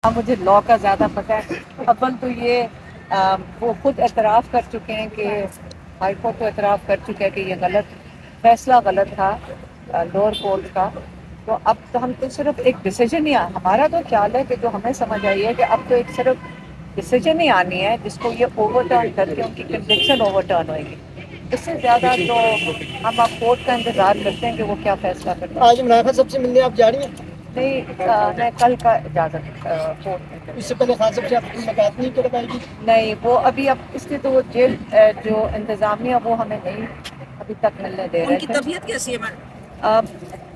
ہاں مجھے لا کا زیادہ پتہ ہے۔ اول تو یہ وہ خود اعتراف کر چکے ہیں کہ ہائی کورٹ تو اعتراف کر چکا ہے کہ یہ فیصلہ غلط تھا لوور کورٹ کا۔ تو اب تو ہم تو صرف ایک ڈیسیجن ہی ہمارا تو خیال ہے کہ جو ہمیں سمجھ آئی ہے کہ اب تو ایک صرف ڈیسیجن ہی آنی ہے جس کو یہ اوور ٹرن کر کے ان کی کنوکشن اوور ٹرن ہوئے گی۔ اس سے زیادہ تو ہم اب کورٹ کا انتظار کرتے ہیں کہ وہ کیا فیصلہ کرتے ہیں۔ آج منافع صاحب سے ملنے آپ جا رہی ہیں؟ نہیں میں کل کا اجازت کورٹ میں اس سے پہلے خان صاحب سے آپ کی ملاقات نہیں کر پائے گی؟ نہیں، وہ ابھی اب اس لیے تو وہ جیل جو انتظامیہ وہ ہمیں نہیں ابھی تک ملنے دے رہے ان کی تھے۔ طبیعت کیسی ہے میڈم؟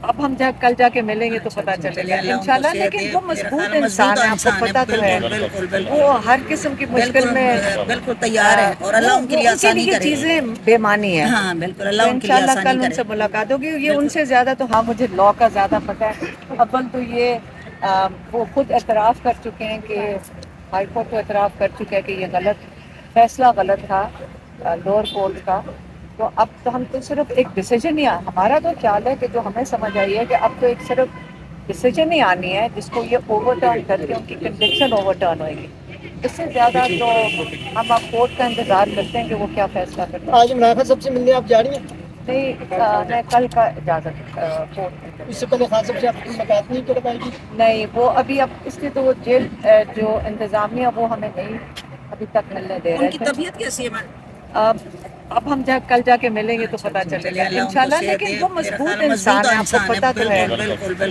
اب ہم کل جا کے ملیں گے تو پتہ چلے گا انشاءاللہ۔ لیکن وہ مضبوط انسان ہے، آپ کو پتہ تو ہے، وہ ہر قسم کی مشکل میں بالکل تیار ہے اور اللہ ان کے لیے آسانی کرے۔ چیزیں بے معنی ہے۔ ہاں بالکل، اللہ تو ان کے لیے انشاءاللہ آسانی کل ان کرے۔ سے ملاقات ہوگی۔ یہ ان سے زیادہ تو ہاں مجھے لا کا زیادہ پتہ ہے۔ اول تو یہ وہ خود اعتراف کر چکے ہیں کہ ہائی کورٹ تو اعتراف کر چکا ہے کہ یہ فیصلہ غلط تھا لوور کورٹ کا۔ تو اب تو ہم تو صرف ایک ڈیسیجن ہی ہمارا تو خیال ہے کہ جو ہمیں سمجھ آئی ہے کہ اب تو ایک صرف ڈیسیجن ہی آنی ہے جس کو یہ اوور ٹرن کر کے ان کی کنوکشن اوور ٹرن ہوئے گی۔ اس سے زیادہ تو ہم اب کورٹ کا انتظار کرتے ہیں کہ وہ کیا فیصلہ کرتے ہیں۔ آج منافع صاحب سے ملنے آپ جا رہی ہیں؟ نہیں میں کل کا اجازت کورٹ میں۔ اس سے پہلے خان صاحب سے آپ کی ملاقات نہیں کر پائے گی؟ نہیں، وہ ابھی اب اس لیے تو وہ جیل جو انتظامیہ وہ ہمیں نہیں ابھی تک ملنے دے ان رہے کی تھے۔ طبیعت کیسی ہے میڈم؟ اب ہم کل جا کے ملیں گے تو پتہ چلے گا انشاءاللہ۔ لیکن وہ مضبوط انسان ہے، آپ کو پتہ تو ہے،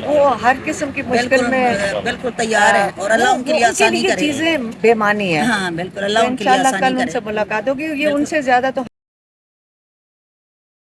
وہ ہر قسم کی مشکل میں بالکل تیار ہے اور اللہ ان کے لیے آسانی کرے۔ چیزیں بے معنی ہے۔ ہاں بالکل، اللہ تو ان کے لیے انشاءاللہ آسانی کل ان کرے۔ سے ملاقات ہوگی۔ یہ ان سے زیادہ تو